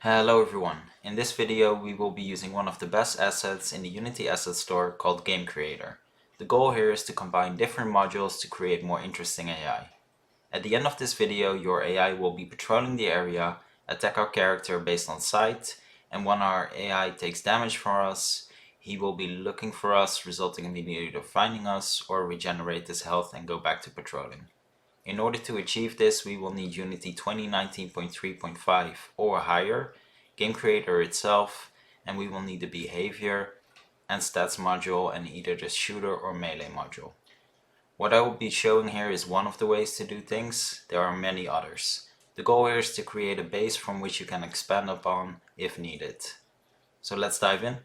Hello everyone. In this video we will be using one of the best assets in the Unity asset store called Game Creator. The goal here is to combine different modules to create more interesting AI. At the end of this video your AI will be patrolling the area, attack our character based on sight, and when our AI takes damage from us, he will be looking for us, resulting in either finding us or regenerate his health and go back to patrolling. In order to achieve this, we will need Unity 2019.3.5 or higher, Game Creator itself, and we will need the behavior and stats module and either the shooter or melee module. What I will be showing here is one of the ways to do things. There are many others. The goal here is to create a base from which you can expand upon if needed. So let's dive in.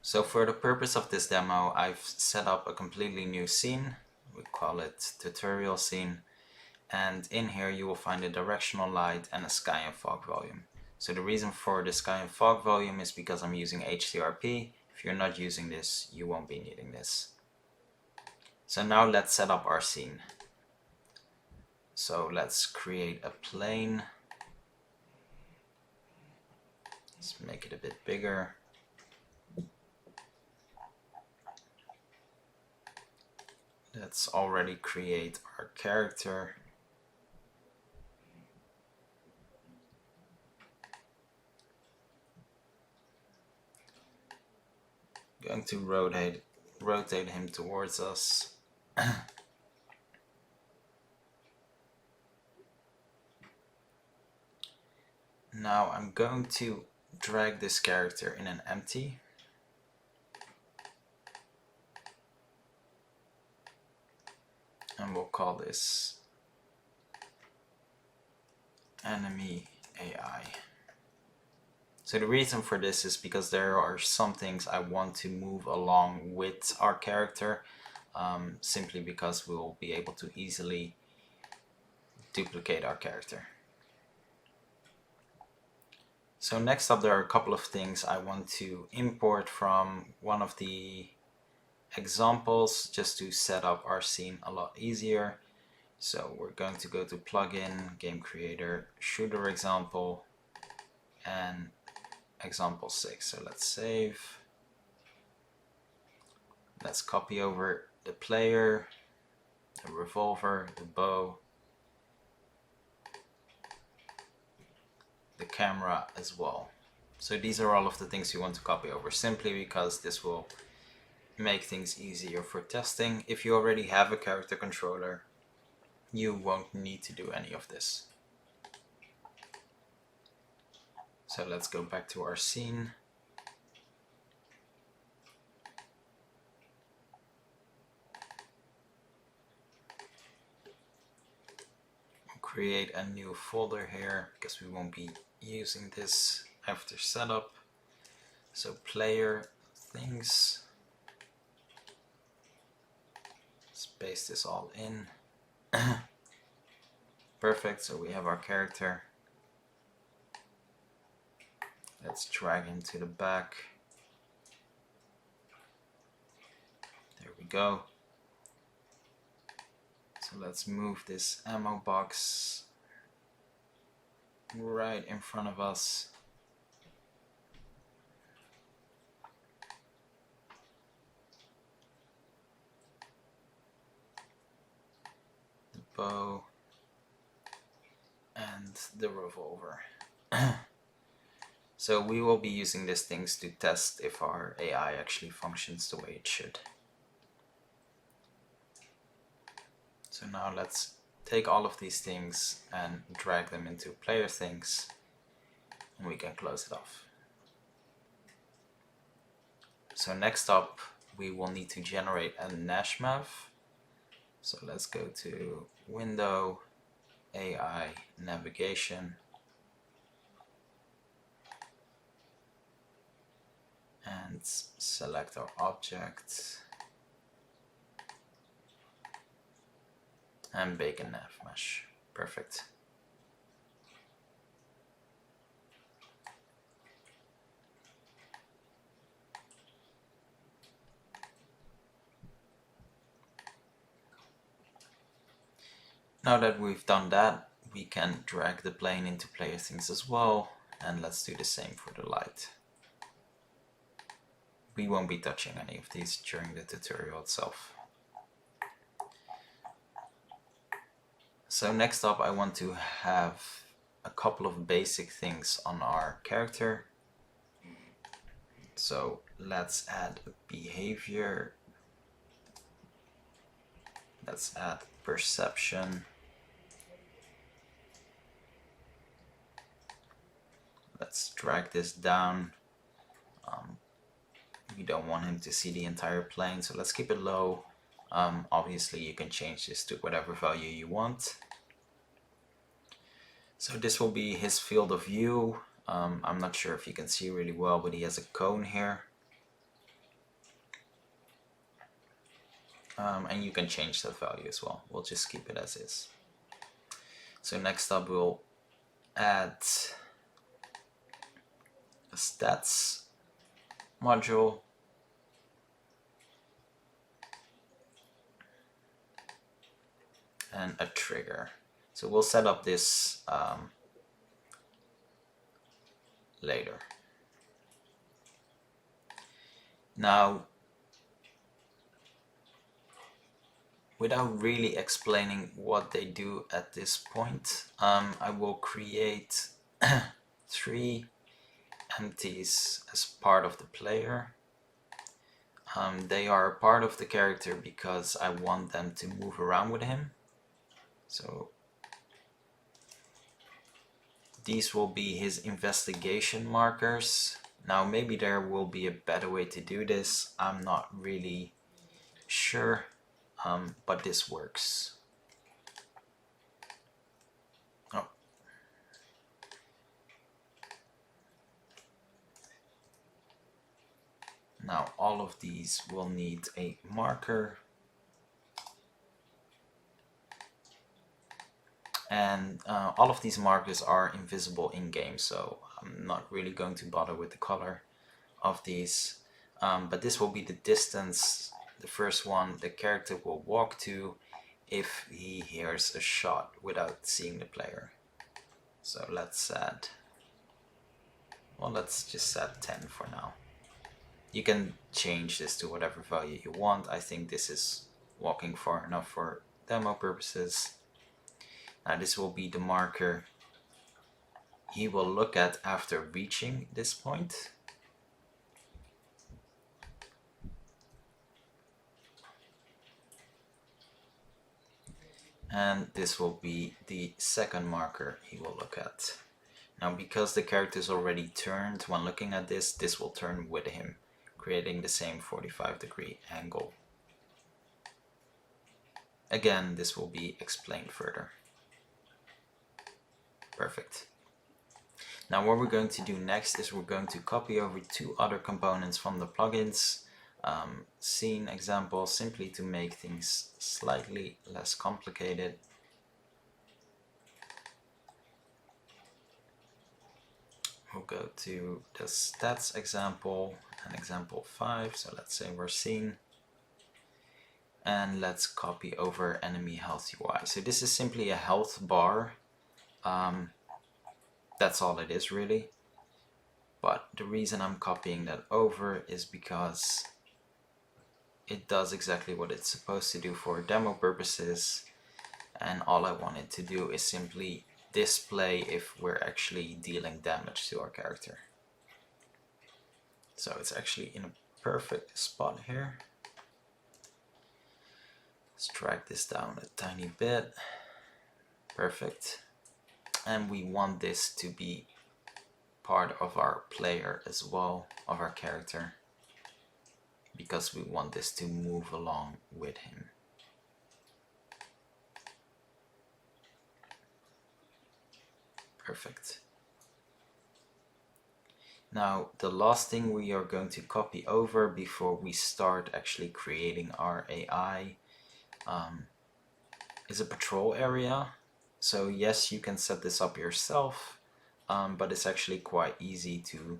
So for the purpose of this demo, I've set up a completely new scene. We call it tutorial scene. And in here you will find a directional light and a sky and fog volume. So the reason for the sky and fog volume is because I'm using HDRP. If you're not using this, you won't be needing this. So now let's set up our scene. So let's create a plane. Let's make it a bit bigger. Let's already create our character. Going to rotate him towards us. Now I'm going to drag this character in an empty. And we'll call this enemy AI. So the reason for this is because there are some things I want to move along with our character, simply because we'll be able to easily duplicate our character. So next up there are a couple of things I want to import from one of the examples just to set up our scene a lot easier. So we're going to go to plugin, game creator, shooter example, and example 6. So let's save. Let's copy over the player, the revolver, the bow, the camera as well. So these are all of the things you want to copy over simply because this will make things easier for testing. If you already have a character controller, you won't need to do any of this. So let's go back to our scene. We'll create a new folder here because we won't be using this after setup. So player things. Let's paste this all in. Perfect, so we have our character. Let's drag him to the back. There we go. So let's move this ammo box right in front of us. The bow and the revolver. So we will be using these things to test if our AI actually functions the way it should. So now let's take all of these things and drag them into player things, and we can close it off. So next up we will need to generate a NashMav. So let's go to Window, AI, Navigation, and select our object and bake a nav mesh. Perfect. Now that we've done that, we can drag the plane into player things as well, and let's do the same for the light. We won't be touching any of these during the tutorial itself. So next up, I want to have a couple of basic things on our character. So let's add a behavior. Let's add perception. Let's drag this down. We don't want him to see the entire plane, so let's keep it low. Obviously you can change this to whatever value you want. So this will be his field of view. I'm not sure if you can see really well, but he has a cone here. And you can change that value as well. We'll just keep it as is. So next up we'll add a stats module. And a trigger. So we'll set up this later. Now, without really explaining what they do at this point, I will create 3 empties as part of the player. They are a part of the character because I want them to move around with him. So these will be his investigation markers. Now maybe there will be a better way to do this. I'm not really sure, but this works. Oh. Now all of these will need a marker. And all of these markers are invisible in game, so I'm not really going to bother with the color of these. But this will be the distance, the first one the character will walk to if he hears a shot without seeing the player. So let's add, well, let's just set 10 for now. You can change this to whatever value you want. I think this is walking far enough for demo purposes. Now this will be the marker he will look at after reaching this point. And this will be the second marker he will look at. Now because the character is already turned when looking at this, this will turn with him, creating the same 45-degree angle. Again, this will be explained further. Perfect. Now what we're going to do next is we're going to copy over 2 other components from the plugins. Scene example, simply to make things slightly less complicated. We'll go to the stats example and example 5. So let's say we're scene. And let's copy over enemy health UI. So this is simply a health bar. That's all it is really. But the reason I'm copying that over is because it does exactly what it's supposed to do for demo purposes. And all I want it to do is simply display if we're actually dealing damage to our character. So it's actually in a perfect spot here. Let's drag this down a tiny bit. Perfect. And we want this to be part of our player as well, of our character, because we want this to move along with him. Perfect. Now the last thing we are going to copy over before we start actually creating our AI is a patrol area. So yes, you can set this up yourself, but it's actually quite easy to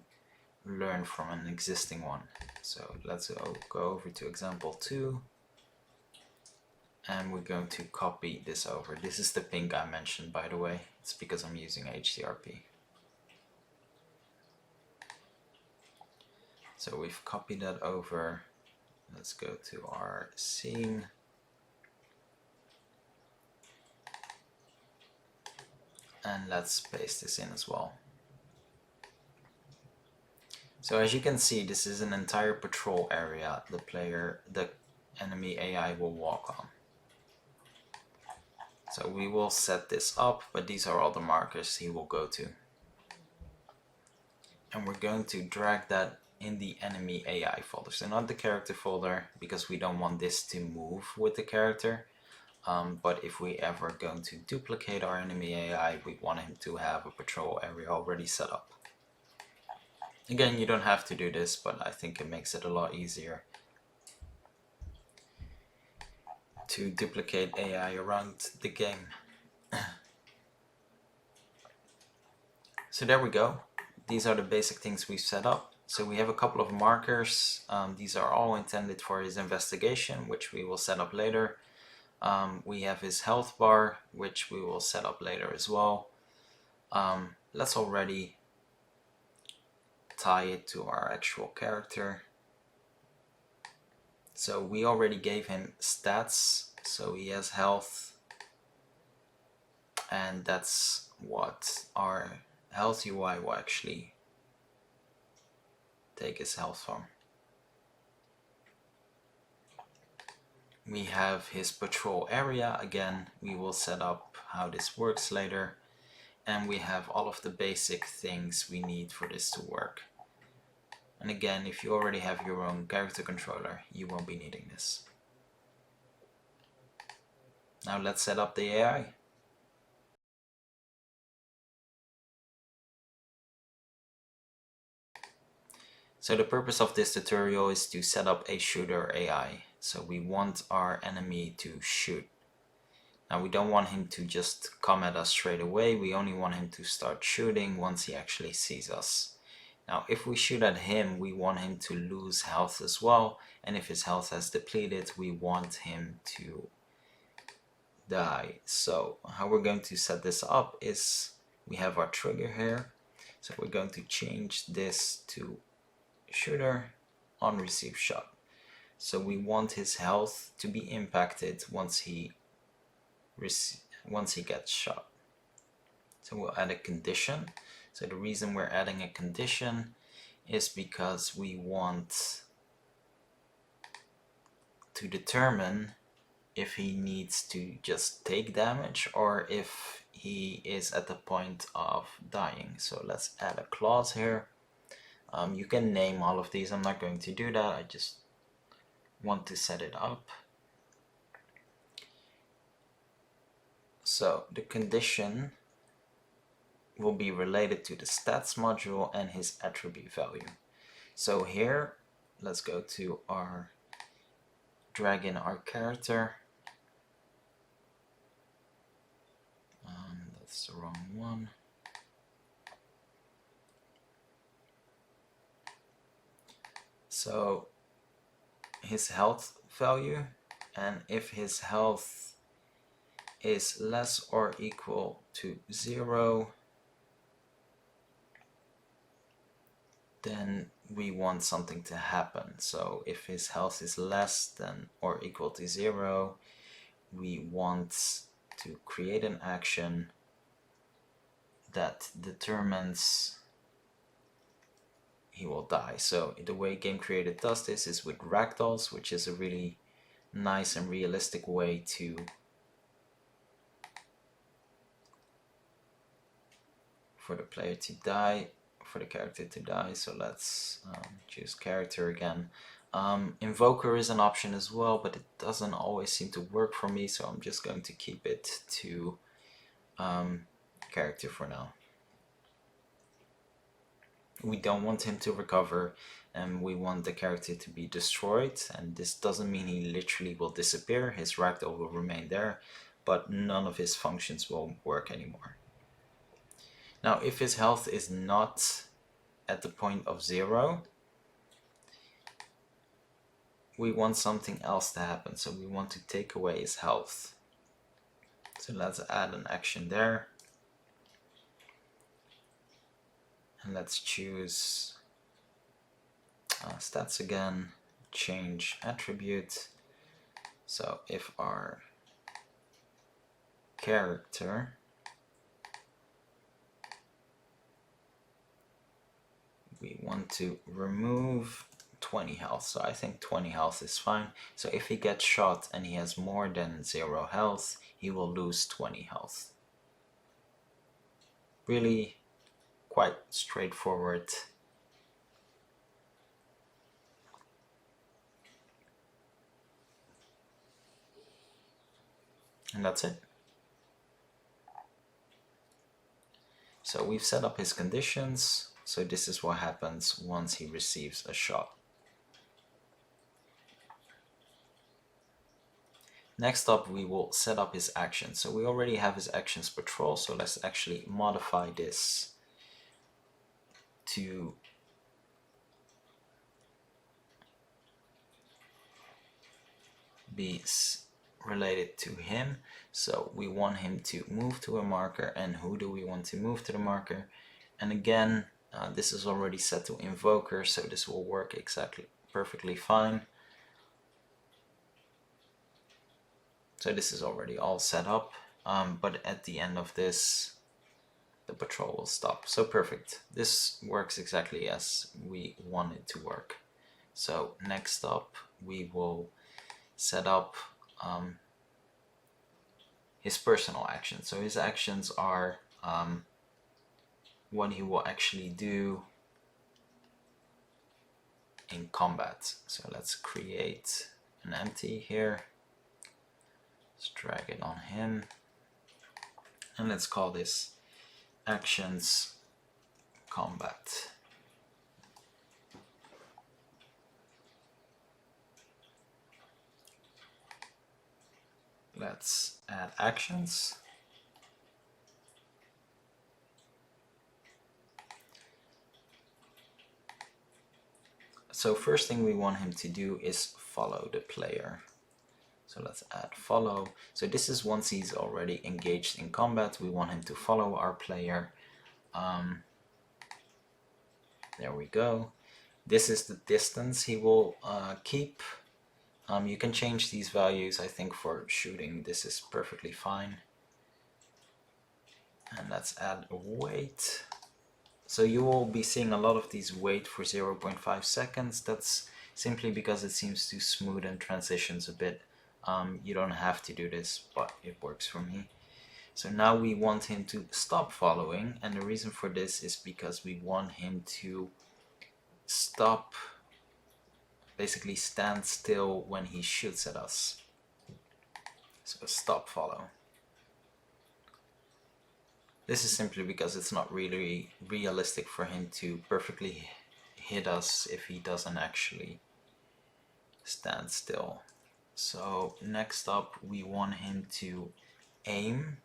learn from an existing one. So let's go over to example 2 and we're going to copy this over. This is the ping I mentioned, by the way. It's because I'm using HDRP. So we've copied that over. Let's go to our scene. And let's paste this in as well. So as you can see, this is an entire patrol area the enemy AI will walk on. So we will set this up, but these are all the markers he will go to. And we're going to drag that in the enemy AI folder. So not the character folder, because we don't want this to move with the character. But if we ever going to duplicate our enemy AI, we want him to have a patrol area already set up. Again, you don't have to do this, but I think it makes it a lot easier to duplicate AI around the game. So there we go. These are the basic things we've set up. So we have a couple of markers. These are all intended for his investigation, which we will set up later. We have his health bar, which we will set up later as well. Let's already tie it to our actual character. So we already gave him stats, so he has health, and that's what our health UI will actually take his health from. We have his patrol area. Again, we will set up how this works later. And we have all of the basic things we need for this to work. And again, if you already have your own character controller, you won't be needing this. Now let's set up the AI. So the purpose of this tutorial is to set up a shooter AI. So we want our enemy to shoot. Now we don't want him to just come at us straight away, we only want him to start shooting once he actually sees us. Now if we shoot at him, we want him to lose health as well, and if his health has depleted, we want him to die. So how we're going to set this up is we have our trigger here. So we're going to change this to shooter on receive shot. So we want his health to be impacted once he gets shot. So we'll add a condition. So the reason we're adding a condition is because we want to determine if he needs to just take damage or if he is at the point of dying. So let's add a clause here. You can name all of these. I'm not going to do that. I just want to set it up. So the condition will be related to the stats module and his attribute value. So here, let's go to our drag in our character. That's the wrong one. So his health value, and if his health is less or equal to 0, then we want something to happen. So if his health is less than or equal to 0, we want to create an action that determines he will die. So the way Game Creator does this is with ragdolls, which is a really nice and realistic way for the player to die, for the character to die. So let's choose character again. Invoker is an option as well, but it doesn't always seem to work for me, so I'm just going to keep it to character for now. We don't want him to recover, and we want the character to be destroyed, and this doesn't mean he literally will disappear. His ragdoll will remain there, but none of his functions will work anymore. Now if his health is not at the point of 0, we want something else to happen. So we want to take away his health. So let's add an action there. And let's choose stats again, change attribute. So if our character we want to remove 20 health, so I think 20 health is fine. So if he gets shot and he has more than 0 health, he will lose 20 health. Really quite straightforward. And that's it. So we've set up his conditions. So this is what happens once he receives a shot. Next up, we will set up his actions. So we already have his actions patrol. So let's actually modify this to be related to him. So we want him to move to a marker, and who do we want to move to the marker? And again, this is already set to invoker, so this will work exactly perfectly fine. So this is already all set up, but at the end of this, the patrol will stop. So perfect. This works exactly as we want it to work. So next up, we will set up his personal actions. So his actions are what he will actually do in combat. So let's create an empty here. Let's drag it on him. And let's call this actions combat. Let's add actions. So first thing we want him to do is follow the player. So let's add follow. So this is once he's already engaged in combat, we want him to follow our player. There we go. This is the distance he will keep. You can change these values. I think for shooting this is perfectly fine. And let's add a wait. So you will be seeing a lot of these wait for 0.5 seconds. That's simply because it seems to smoothen transitions a bit. You don't have to do this, but it works for me. So now we want him to stop following, and the reason for this is because we want him to stop, basically stand still when he shoots at us. So stop follow. This is simply because it's not really realistic for him to perfectly hit us if he doesn't actually stand still. So next up, we want him to aim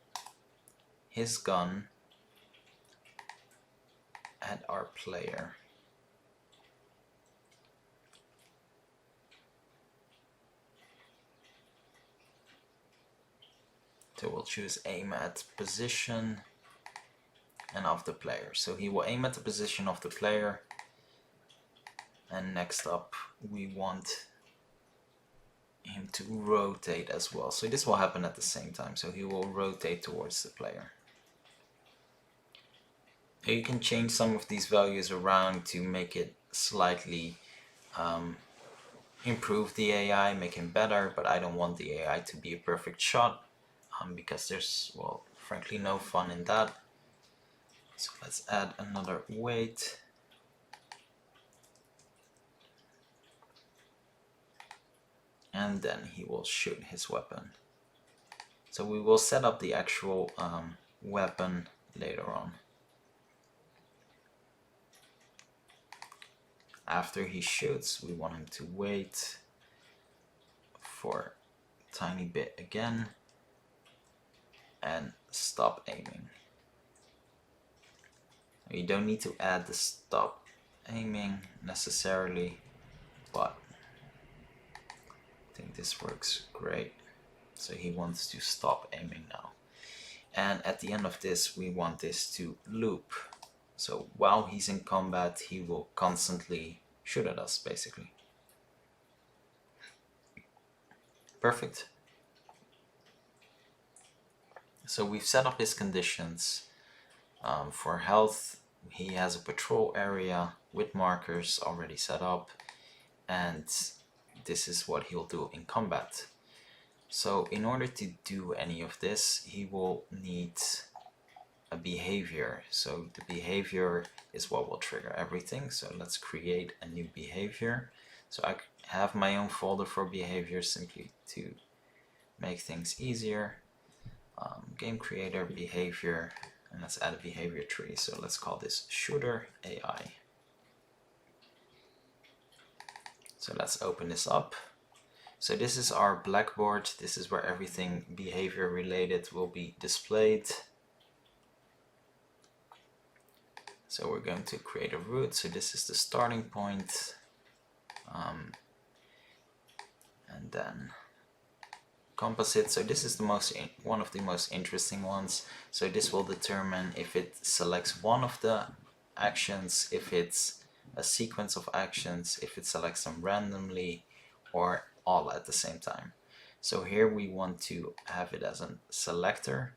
his gun at our player. So we'll choose aim at position and of the player. So he will aim at the position of the player. And next up, we want him to rotate as well. So this will happen at the same time. So he will rotate towards the player. Now you can change some of these values around to make it slightly improve the AI, make him better, but I don't want the AI to be a perfect shot because there's, well, frankly no fun in that. So let's add another wait. And then he will shoot his weapon. So we will set up the actual weapon later on. After he shoots, we want him to wait for a tiny bit again and stop aiming. You don't need to add the stop aiming necessarily, but think this works great. So he wants to stop aiming now. And at the end of this, we want this to loop. So while he's in combat, he will constantly shoot at us, basically. Perfect. So we've set up his conditions. For health, he has a patrol area with markers already set up, and this is what he'll do in combat. So in order to do any of this, he will need a behavior. So the behavior is what will trigger everything. So let's create a new behavior. So I have my own folder for behavior simply to make things easier. Game creator behavior, and let's add a behavior tree. So let's call this shooter AI. So let's open this up. So this is our blackboard. This is where everything behavior related will be displayed. So we're going to create a root. So this is the starting point. And then composite. So this is the one of the most interesting ones. So this will determine if it selects one of the actions, if it's a sequence of actions, if it selects them randomly, or all at the same time. So here we want to have it as a selector,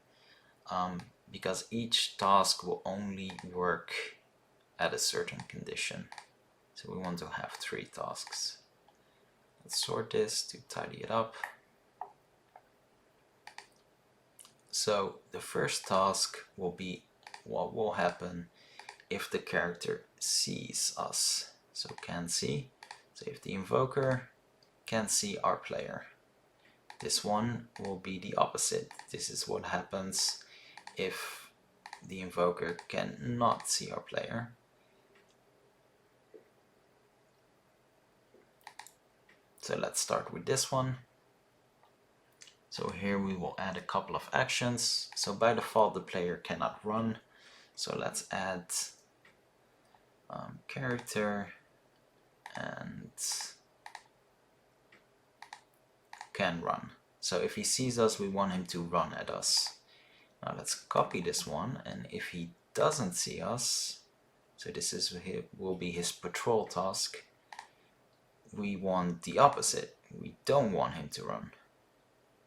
because each task will only work at a certain condition. So we want to have 3 tasks. Let's sort this to tidy it up. So the first task will be what will happen if the character sees us. So can see. So if the invoker can see our player. This one will be the opposite. This is what happens if the invoker cannot see our player. So let's start with this one. So here we will add a couple of actions. So by default the player cannot run. So let's add character and can run. So if he sees us, we want him to run at us. Now let's copy this one, and if he doesn't see us, so this will be his patrol task, we want the opposite. We don't want him to run.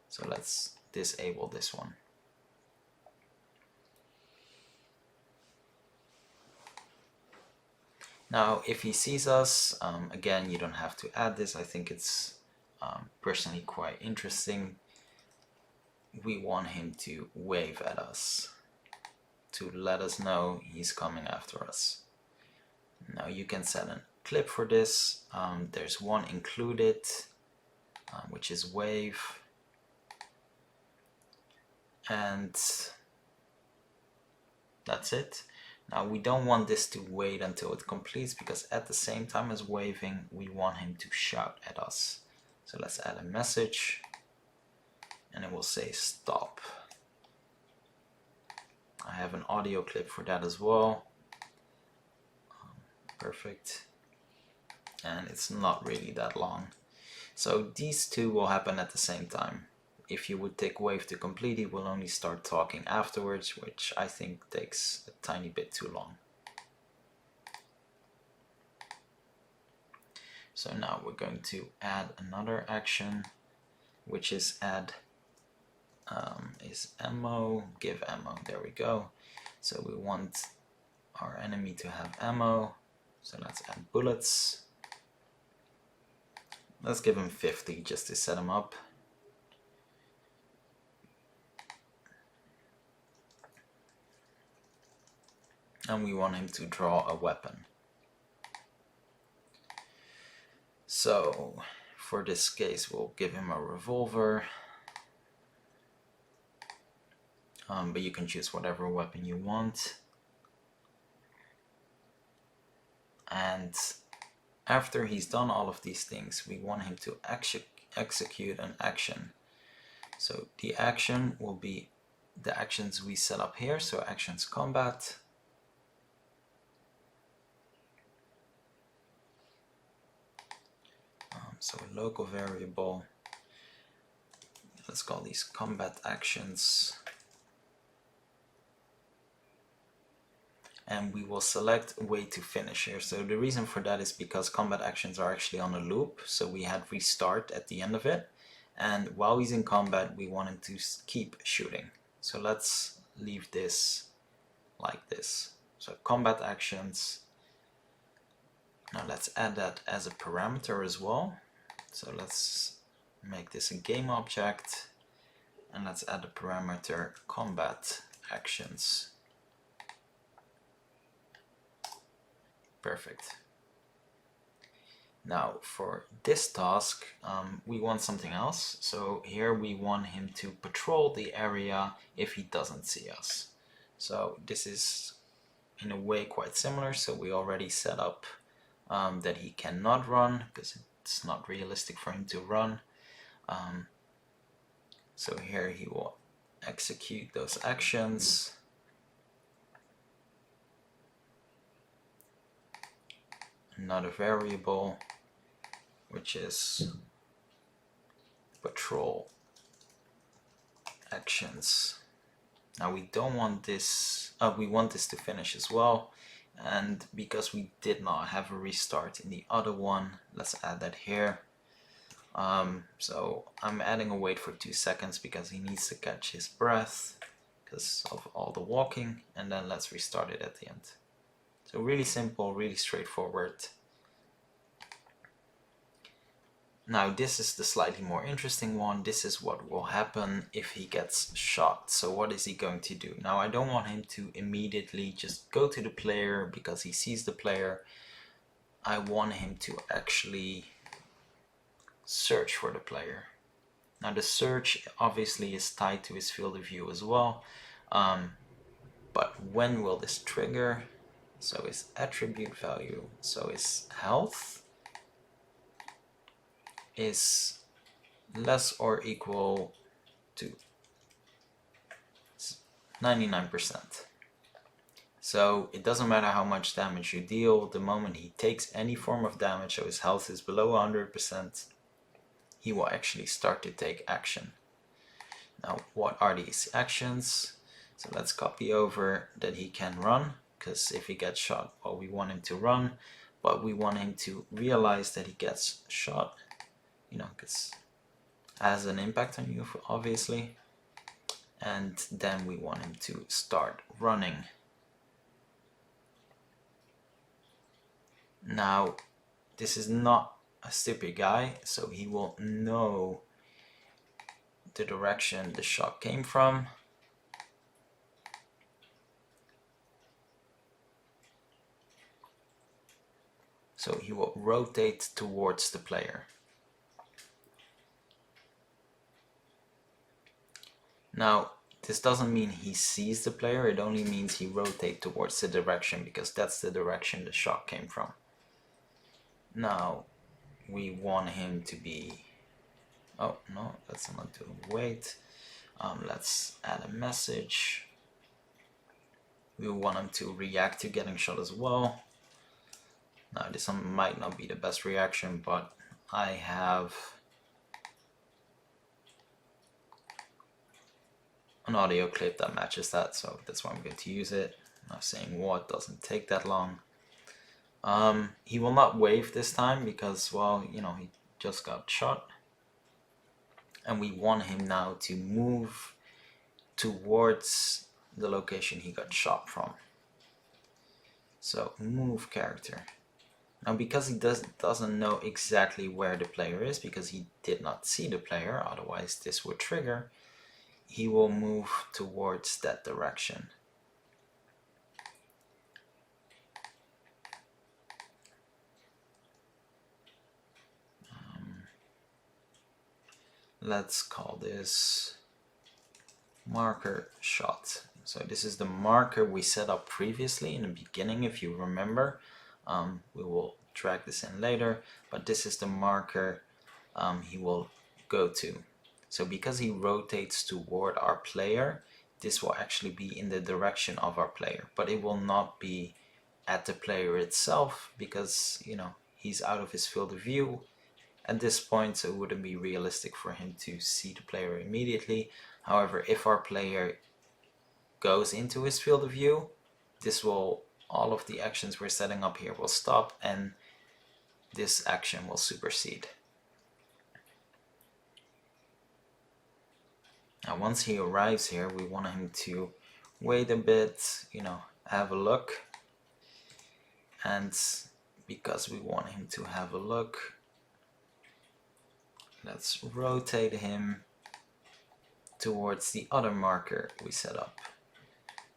So let's disable this one. Now if he sees us, again, you don't have to add this. I think it's personally quite interesting. We want him to wave at us to let us know he's coming after us. Now you can set a clip for this. There's one included, which is wave. And that's it. Now we don't want this to wait until it completes, because at the same time as waving, we want him to shout at us. So let's add a message, and it will say stop. I have an audio clip for that as well. Perfect. And it's not really that long. So these two will happen at the same time. If you would take wave to complete, he will only start talking afterwards, which I think takes a tiny bit too long. So now we're going to add another action, which is add is ammo, give ammo. There we go. So we want our enemy to have ammo. So let's add bullets. Let's give him 50 just to set him up. And we want him to draw a weapon. So for this case, we'll give him a revolver. But you can choose whatever weapon you want. And after he's done all of these things, we want him to execute an action. So the action will be the actions we set up here. So actions combat. So a local variable, let's call these combat actions. And we will select way to finish here. So the reason for that is because combat actions are actually on a loop. So we had restart at the end of it. And while he's in combat, we want him to keep shooting. So let's leave this like this. So combat actions. Now let's add that as a parameter as well. So let's make this a game object. And let's add the parameter combat actions. Perfect. Now for this task, we want something else. So here we want him to patrol the area if he doesn't see us. So this is in a way quite similar. So we already set up that he cannot run because it's not realistic for him to run. So here he will execute those actions. Another variable, which is patrol actions. Now we don't want this, we want this to finish as well. And because we did not have a restart in the other one, let's add that here. So I'm adding a wait for 2 seconds because he needs to catch his breath because of all the walking, and then let's restart it at the end. So really simple, really straightforward. Now this is the slightly more interesting one. This is what will happen if he gets shot. So what is he going to do? Now I don't want him to immediately just go to the player because he sees the player. I want him to actually search for the player. Now the search obviously is tied to his field of view as well. But when will this trigger? So his attribute value, so his health is less or equal to 99%. So it doesn't matter how much damage you deal, the moment he takes any form of damage, so his health is below 100%, he will actually start to take action. Now what are these actions? So let's copy over that he can run, because if he gets shot, well, we want him to run, but we want him to realize that he gets shot, you know, because it has an impact on you obviously. And then we want him to start running. Now this is not a stupid guy, so he will know the direction the shot came from. So he will rotate towards the player. Now this doesn't mean he sees the player, it only means he rotates towards the direction because that's the direction the shot came from. Now we want him to be, oh no, let's not do wait. Let's add a message. We want him to react to getting shot as well. Now this one might not be the best reaction, but I have an audio clip that matches that, so that's why I'm going to use it. Now saying what doesn't take that long. He will not wave this time because, well, you know, he just got shot. And we want him now to move towards the location he got shot from. So move character. Now because he doesn't know exactly where the player is, because he did not see the player, otherwise this would trigger, he will move towards that direction. Let's call this marker shot. So this is the marker we set up previously in the beginning, if you remember. We will drag this in later, but this is the marker he will go to. So because he rotates toward our player, this will actually be in the direction of our player, but it will not be at the player itself because, you know, he's out of his field of view At this point, it wouldn't be realistic for him to see the player immediately. However, if our player goes into his field of view, all of the actions we're setting up here will stop, and this action will supersede. Now once he arrives here, we want him to wait a bit, have a look. And because we want him to have a look, let's rotate him towards the other marker we set up.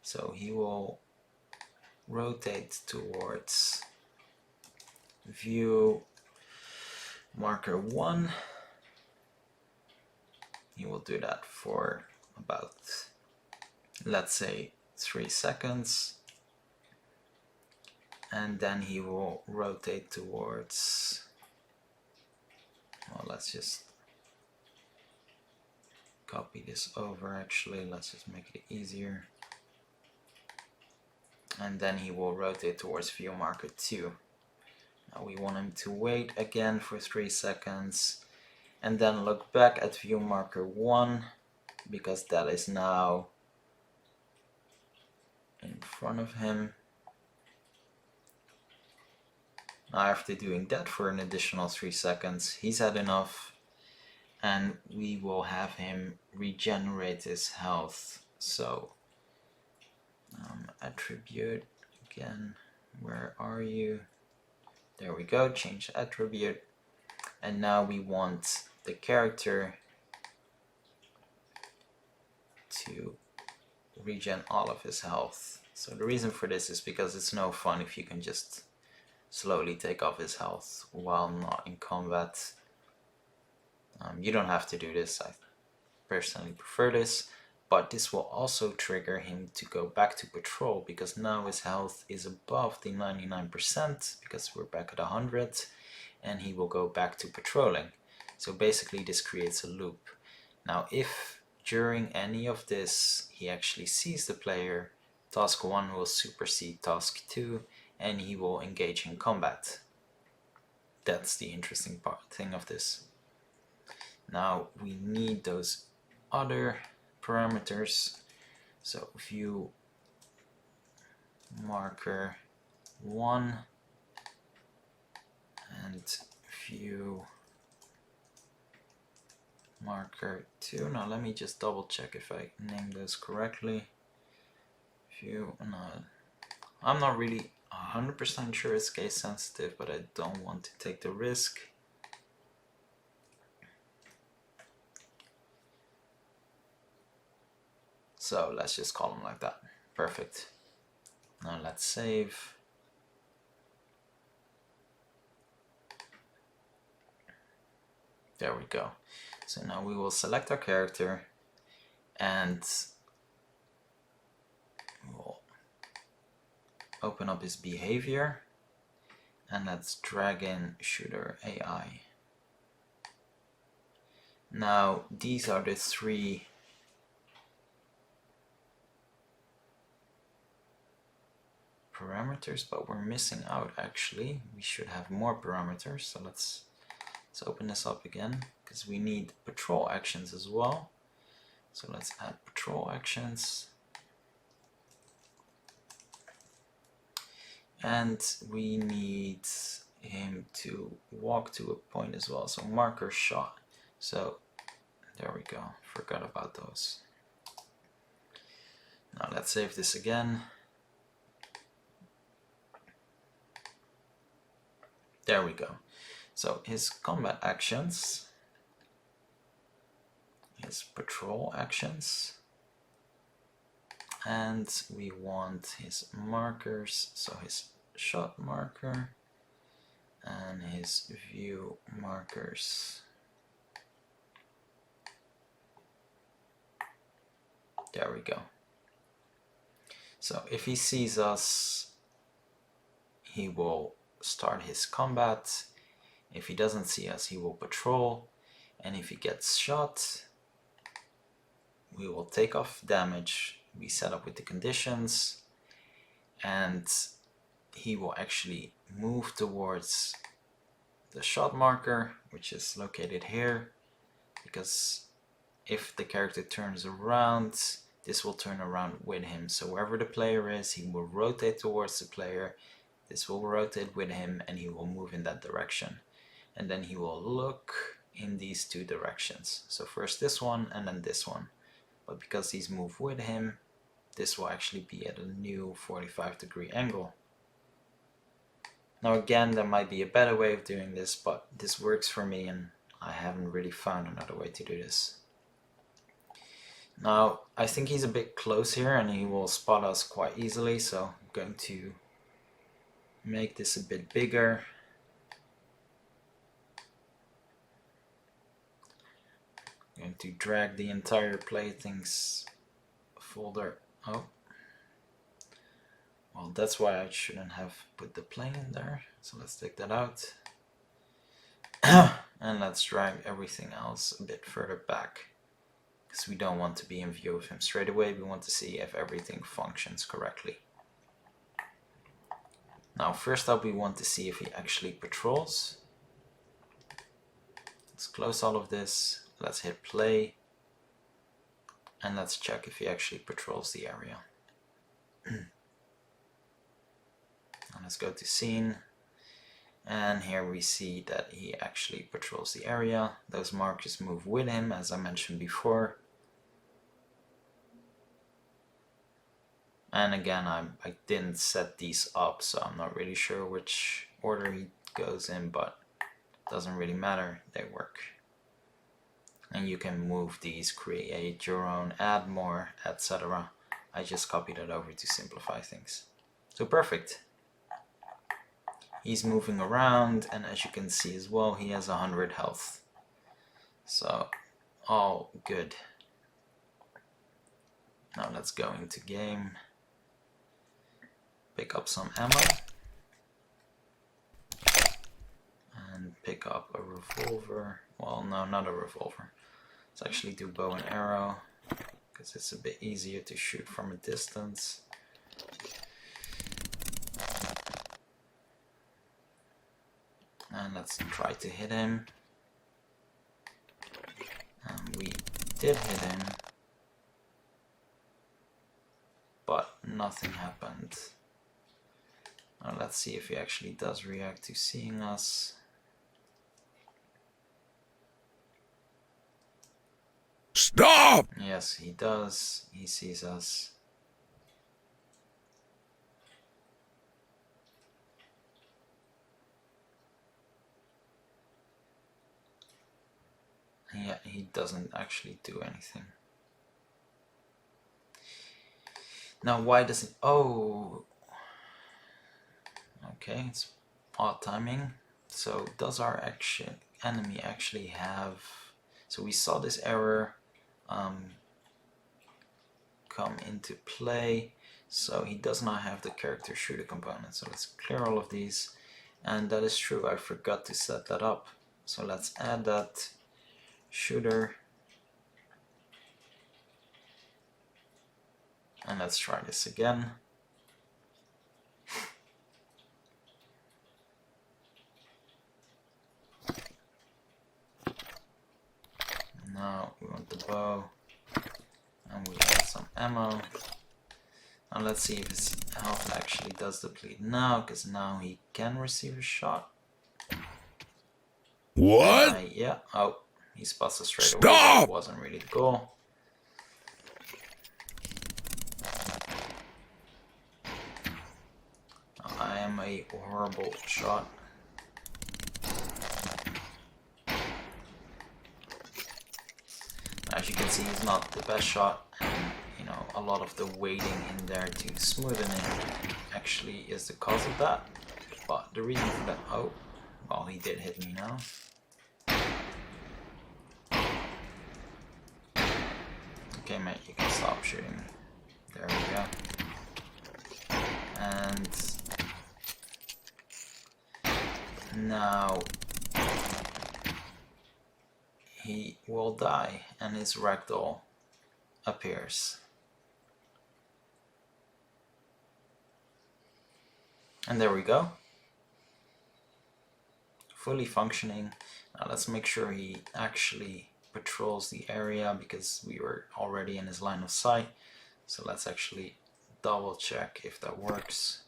So he will rotate towards view marker 1. He will do that for about, let's say, 3 seconds. And then he will rotate towards, well, let's just copy this over actually, let's just make it easier. And then he will rotate towards view marker 2. Now we want him to wait again for 3 seconds and then look back at view marker 1, because that is now in front of him. Now after doing that for an additional 3 seconds, he's had enough, and we will have him regenerate his health. So attribute again, where are you? There we go, change attribute. And now we want the character to regen all of his health. So the reason for this is because it's no fun if you can just slowly take off his health while not in combat. You don't have to do this, I personally prefer this, but this will also trigger him to go back to patrol, because now his health is above the 99%, because we're back at 100, and he will go back to patrolling. So basically this creates a loop. Now if during any of this he actually sees the player, task 1 will supersede task 2 and he will engage in combat. That's the interesting thing of this. Now we need those other parameters. So view marker 1 and view marker 2. Now let me just double check if I named those correctly. View, no, I'm not really 100% sure it's case sensitive, but I don't want to take the risk. So let's just call them like that. Perfect. Now let's save. There we go. So now we will select our character and we'll open up his behavior, and let's drag in shooter AI. Now these are the 3 parameters, but we're missing out actually. We should have more parameters, so let's open this up again, because we need patrol actions as well. So let's add patrol actions. And we need him to walk to a point as well, so marker shot. So there we go, forgot about those. Now let's save this again. There we go. So his combat actions, his patrol actions, and we want his markers, so his shot marker and his view markers. There we go. So if he sees us, he will start his combat. If he doesn't see us, he will patrol, and if he gets shot, we will take off damage we set up with the conditions, and he will actually move towards the shot marker, which is located here, because if the character turns around, this will turn around with him. So wherever the player is, he will rotate towards the player, this will rotate with him, and he will move in that direction. And then he will look in these two directions. So first this one and then this one. But because these move with him, this will actually be at a new 45-degree angle. Now again, there might be a better way of doing this, but this works for me and I haven't really found another way to do this. Now, I think he's a bit close here and he will spot us quite easily, so I'm going to make this a bit bigger. I'm going to drag the entire playthings folder. Oh, well, that's why I shouldn't have put the plane in there. So let's take that out. And let's drag everything else a bit further back, because we don't want to be in view of him straight away. We want to see if everything functions correctly. Now, first up, we want to see if he actually patrols. Let's close all of this. Let's hit play. And let's check if he actually patrols the area. And let's go to scene. And here we see that he actually patrols the area. Those markers move with him, as I mentioned before. And again, I didn't set these up, so I'm not really sure which order he goes in, but it doesn't really matter, they work. And you can move these, create your own, add more, etc. I just copied it over to simplify things. So perfect. He's moving around, and as you can see as well, he has 100 health. So, all good. Now let's go into game. Pick up some ammo. And pick up a revolver. Well, no, not a revolver. Let's actually do bow and arrow, because it's a bit easier to shoot from a distance. And let's try to hit him. And we did hit him, but nothing happened. Now let's see if he actually does react to seeing us. Stop! Yes, he does. He sees us. Yeah, he doesn't actually do anything. Now why does it... Oh! Okay, it's odd timing. So does our enemy actually have... So we saw this error come into play. So he does not have the character shooter component. So let's clear all of these. And that is true, I forgot to set that up. So let's add that shooter. And let's try this again. Now we want the bow, and we add some ammo. Now let's see if his health actually does deplete now, because now he can receive a shot. What? Yeah, oh, he spots us straight away. Stop! That wasn't really the goal. I am a horrible shot. As you can see, he's not the best shot, and you know, a lot of the waiting in there to smoothen it actually is the cause of that. But the reason for that, oh, well, he did hit me now. Okay, mate, you can stop shooting. There we go. And now he will die and his ragdoll appears. And there we go. fully functioning. Now let's make sure he actually patrols the area because we were already in his line of sight. So let's actually double check if that works.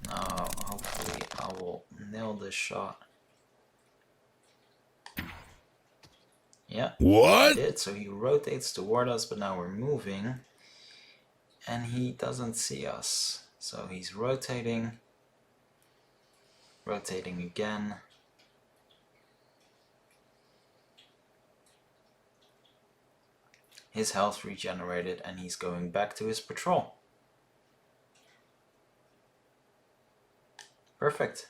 Now hopefully I will nail this shot. Yeah, What? he did. So he rotates toward us, but now we're moving and he doesn't see us. So he's rotating again. His health regenerated and he's going back to his patrol. Perfect.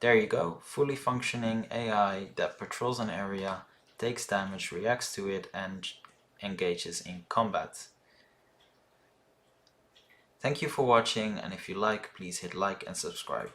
There you go, fully functioning AI that patrols an area, takes damage, reacts to it, and engages in combat. Thank you for watching, and if you like, please hit like and subscribe.